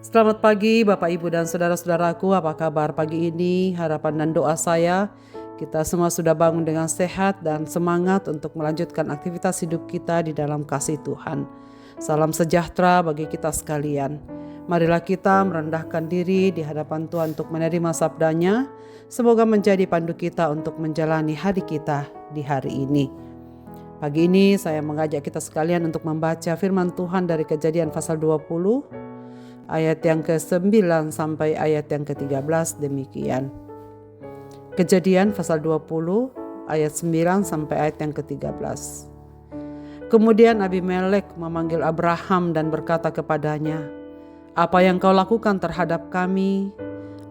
Selamat pagi Bapak Ibu dan saudara-saudaraku, apa kabar pagi ini? Harapan dan doa saya, kita semua sudah bangun dengan sehat dan semangat untuk melanjutkan aktivitas hidup kita di dalam kasih Tuhan. Salam sejahtera bagi kita sekalian. Marilah kita merendahkan diri di hadapan Tuhan untuk menerima sabdanya. Semoga menjadi pandu kita untuk menjalani hari kita di hari ini. Pagi ini saya mengajak kita sekalian untuk membaca firman Tuhan dari Kejadian pasal 20, ayat yang ke-9 sampai ayat yang ke-13 demikian. Kejadian pasal 20 ayat 9 sampai ayat yang ke-13. Kemudian Abimelek memanggil Abraham dan berkata kepadanya, "Apa yang kau lakukan terhadap kami?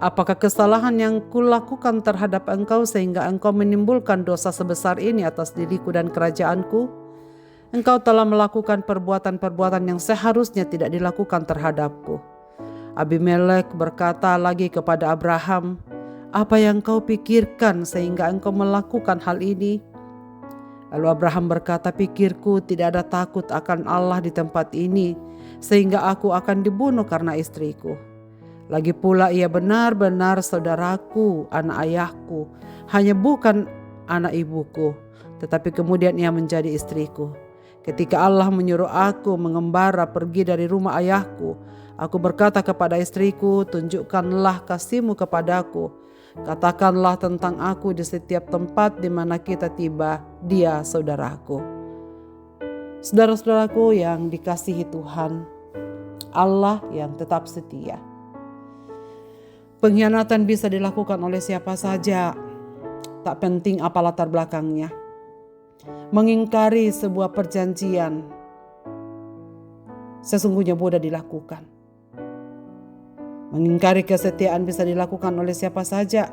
Apakah kesalahan yang kulakukan terhadap engkau sehingga engkau menimbulkan dosa sebesar ini atas diriku dan kerajaanku? Engkau telah melakukan perbuatan-perbuatan yang seharusnya tidak dilakukan terhadapku." Abimelek berkata lagi kepada Abraham, "Apa yang kau pikirkan sehingga engkau melakukan hal ini?" Lalu Abraham berkata, "Pikirku tidak ada takut akan Allah di tempat ini, sehingga aku akan dibunuh karena istriku. Lagi pula ia benar-benar saudaraku, anak ayahku, hanya bukan anak ibuku, tetapi kemudian ia menjadi istriku. Ketika Allah menyuruh aku mengembara pergi dari rumah ayahku, aku berkata kepada istriku, 'Tunjukkanlah kasih-Mu kepadaku. Katakanlah tentang aku di setiap tempat di mana kita tiba, dia saudaraku.'" Saudara-saudaraku yang dikasihi Tuhan, Allah yang tetap setia. Pengkhianatan bisa dilakukan oleh siapa saja, tak penting apa latar belakangnya. Mengingkari sebuah perjanjian sesungguhnya mudah dilakukan. Mengingkari kesetiaan bisa dilakukan oleh siapa saja,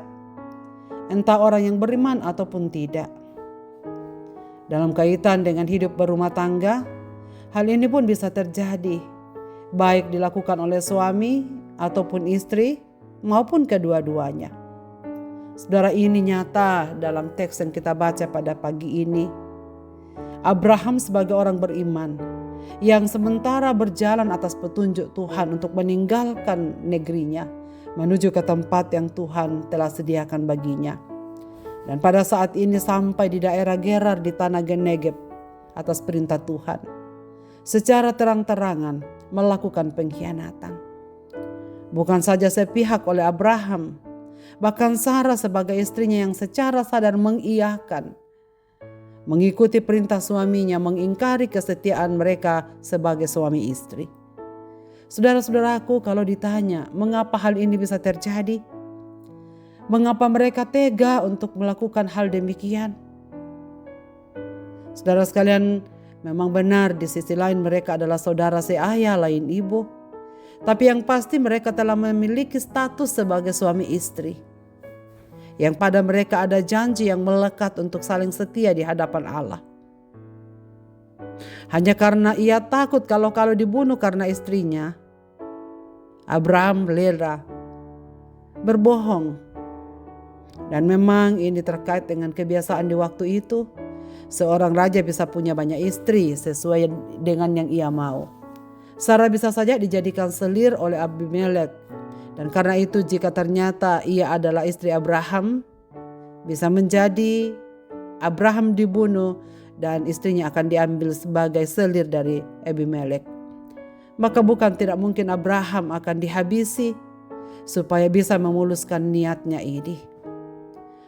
entah orang yang beriman ataupun tidak. Dalam kaitan dengan hidup berumah tangga, hal ini pun bisa terjadi, baik dilakukan oleh suami ataupun istri maupun kedua-duanya. Saudara, ini nyata dalam teks yang kita baca pada pagi ini. Abraham sebagai orang beriman yang sementara berjalan atas petunjuk Tuhan untuk meninggalkan negerinya menuju ke tempat yang Tuhan telah sediakan baginya. Dan pada saat ini sampai di daerah Gerar di tanah Genegeb atas perintah Tuhan, secara terang-terangan melakukan pengkhianatan. Bukan saja sepihak oleh Abraham, bahkan Sarah sebagai istrinya yang secara sadar mengiyakan, mengikuti perintah suaminya, mengingkari kesetiaan mereka sebagai suami istri. Saudara-saudaraku, kalau ditanya mengapa hal ini bisa terjadi, mengapa mereka tega untuk melakukan hal demikian? Saudara sekalian, memang benar di sisi lain mereka adalah saudara seayah lain ibu. Tapi yang pasti mereka telah memiliki status sebagai suami istri, yang pada mereka ada janji yang melekat untuk saling setia di hadapan Allah. Hanya karena ia takut kalau dibunuh karena istrinya, Abraham rela berbohong. Dan memang ini terkait dengan kebiasaan di waktu itu. Seorang raja bisa punya banyak istri sesuai dengan yang ia mau. Sarah bisa saja dijadikan selir oleh Abimelek. Dan karena itu jika ternyata ia adalah istri Abraham, bisa menjadi Abraham dibunuh dan istrinya akan diambil sebagai selir dari Abimelek. Maka bukan tidak mungkin Abraham akan dihabisi supaya bisa memuluskan niatnya ini.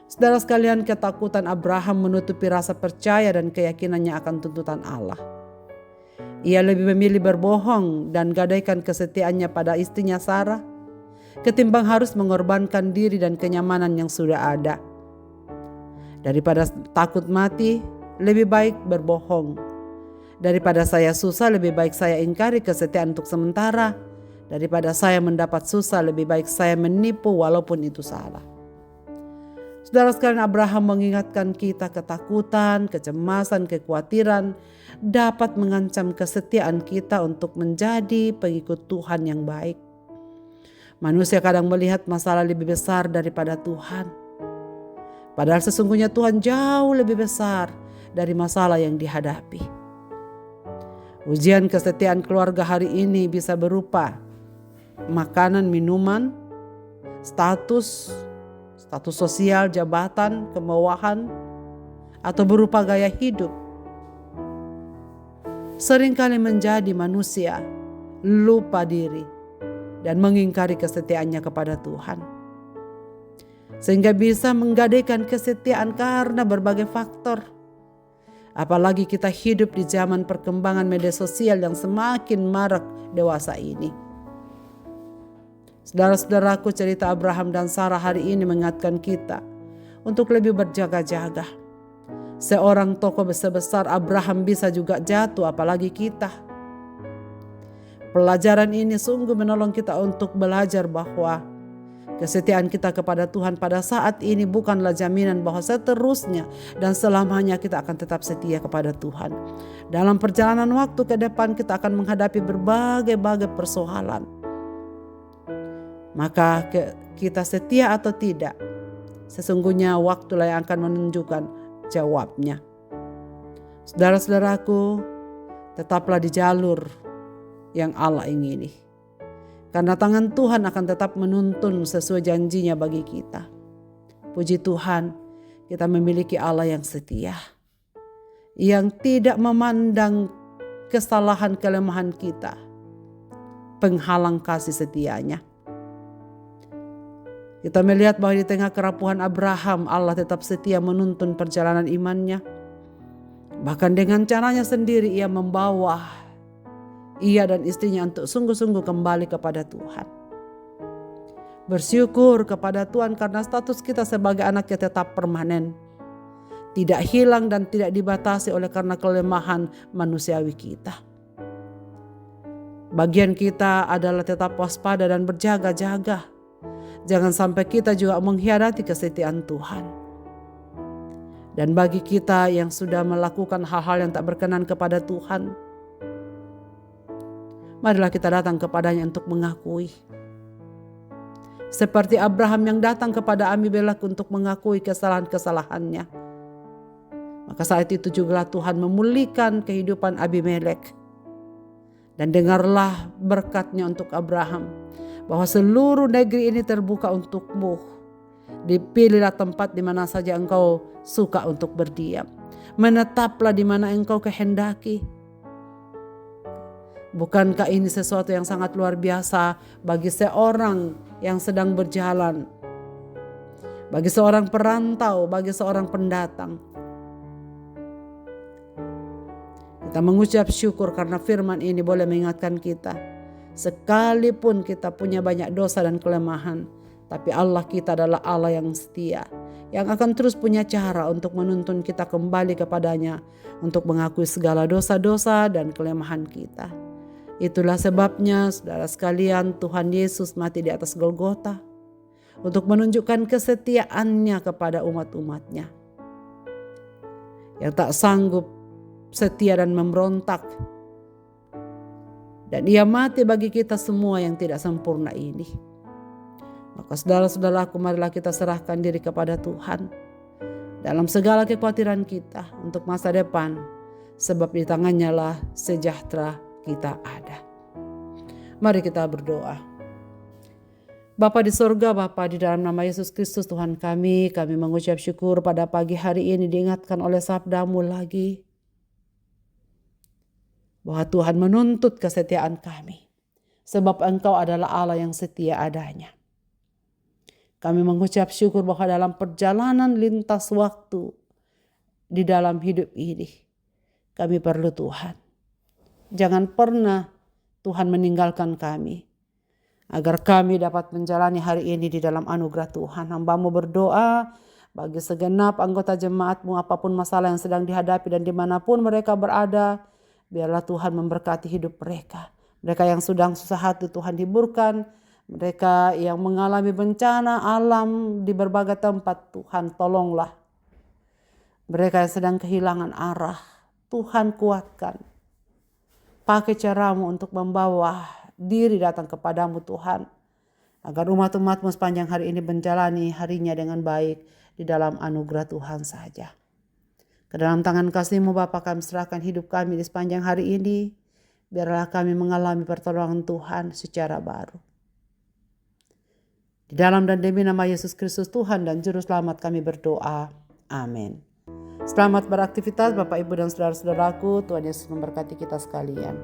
Saudara sekalian, ketakutan Abraham menutupi rasa percaya dan keyakinannya akan tuntutan Allah. Ia lebih memilih berbohong dan gadaikan kesetiaannya pada istrinya Sarah, ketimbang harus mengorbankan diri dan kenyamanan yang sudah ada. Daripada takut mati, lebih baik berbohong. Daripada saya susah, lebih baik saya ingkari kesetiaan untuk sementara. Daripada saya mendapat susah, lebih baik saya menipu walaupun itu salah. Saudara sekalian, Abraham mengingatkan kita ketakutan, kecemasan, kekhawatiran dapat mengancam kesetiaan kita untuk menjadi pengikut Tuhan yang baik. Manusia kadang melihat masalah lebih besar daripada Tuhan. Padahal sesungguhnya Tuhan jauh lebih besar dari masalah yang dihadapi. Ujian kesetiaan keluarga hari ini bisa berupa makanan, minuman, status sosial, jabatan, kemewahan, atau berupa gaya hidup, seringkali menjadi manusia lupa diri dan mengingkari kesetiaannya kepada Tuhan. Sehingga bisa menggadaikan kesetiaan karena berbagai faktor. Apalagi kita hidup di zaman perkembangan media sosial yang semakin marak dewasa ini. Saudara-saudaraku, cerita Abraham dan Sarah hari ini mengingatkan kita untuk lebih berjaga-jaga. Seorang tokoh sebesar Abraham bisa juga jatuh, apalagi kita. Pelajaran ini sungguh menolong kita untuk belajar bahwa kesetiaan kita kepada Tuhan pada saat ini bukanlah jaminan bahwa seterusnya dan selamanya kita akan tetap setia kepada Tuhan. Dalam perjalanan waktu ke depan kita akan menghadapi berbagai persoalan. Maka kita setia atau tidak, sesungguhnya waktulah yang akan menunjukkan jawabnya. Saudara-saudaraku, tetaplah di jalur yang Allah ingini. Karena tangan Tuhan akan tetap menuntun sesuai janjinya bagi kita. Puji Tuhan, kita memiliki Allah yang setia. Yang tidak memandang kesalahan kelemahan kita. Penghalang kasih setianya. Kita melihat bahwa di tengah kerapuhan Abraham, Allah tetap setia menuntun perjalanan imannya. Bahkan dengan caranya sendiri ia membawa ia dan istrinya untuk sungguh-sungguh kembali kepada Tuhan. Bersyukur kepada Tuhan karena status kita sebagai anaknya tetap permanen. Tidak hilang dan tidak dibatasi oleh karena kelemahan manusiawi kita. Bagian kita adalah tetap waspada dan berjaga-jaga. Jangan sampai kita juga mengkhianati kesetiaan Tuhan. Dan bagi kita yang sudah melakukan hal-hal yang tak berkenan kepada Tuhan, marilah kita datang kepadanya untuk mengakui. Seperti Abraham yang datang kepada Abimelek untuk mengakui kesalahan-kesalahannya. Maka saat itu juga Tuhan memulihkan kehidupan Abimelek. Dan dengarlah berkatnya untuk Abraham. Bahwa seluruh negeri ini terbuka untukmu. Dipilihlah tempat di mana saja engkau suka untuk berdiam. Menetaplah di mana engkau kehendaki. Bukankah ini sesuatu yang sangat luar biasa bagi seorang yang sedang berjalan, bagi seorang perantau, bagi seorang pendatang. Kita mengucap syukur karena firman ini boleh mengingatkan kita. Sekalipun kita punya banyak dosa dan kelemahan, tapi Allah kita adalah Allah yang setia, yang akan terus punya cara untuk menuntun kita kembali kepadanya, untuk mengakui segala dosa-dosa dan kelemahan kita. Itulah sebabnya saudara sekalian, Tuhan Yesus mati di atas Golgota untuk menunjukkan kesetiaannya kepada umat-umatnya yang tak sanggup setia dan memberontak. Dan ia mati bagi kita semua yang tidak sempurna ini. Maka saudara-saudaraku, marilah kita serahkan diri kepada Tuhan dalam segala kekhawatiran kita untuk masa depan, sebab di tangannya lah sejahtera kita ada. Mari kita berdoa. Bapa di sorga, Bapa di dalam nama Yesus Kristus Tuhan kami mengucap syukur pada pagi hari ini diingatkan oleh sabda-Mu lagi. Bahwa Tuhan menuntut kesetiaan kami. Sebab Engkau adalah Allah yang setia adanya. Kami mengucap syukur bahwa dalam perjalanan lintas waktu di dalam hidup ini, kami perlu Tuhan. Jangan pernah Tuhan meninggalkan kami, agar kami dapat menjalani hari ini di dalam anugerah Tuhan. Hamba-Mu berdoa bagi segenap anggota jemaat-Mu, apapun masalah yang sedang dihadapi dan dimanapun mereka berada, biarlah Tuhan memberkati hidup mereka. Mereka yang sedang susah hati, Tuhan hiburkan. Mereka yang mengalami bencana alam di berbagai tempat, Tuhan tolonglah. Mereka yang sedang kehilangan arah, Tuhan kuatkan. Pakai cara-Mu untuk membawa diri datang kepadamu Tuhan. Agar umat-umat-Mu sepanjang hari ini menjalani harinya dengan baik di dalam anugerah Tuhan saja. Ke dalam tangan kasih-Mu Bapa kami serahkan hidup kami di sepanjang hari ini. Biarlah kami mengalami pertolongan Tuhan secara baru. Di dalam dan demi nama Yesus Kristus Tuhan dan Juru Selamat kami berdoa. Amin. Selamat beraktivitas Bapak Ibu dan saudara-saudaraku. Tuhan Yesus memberkati kita sekalian.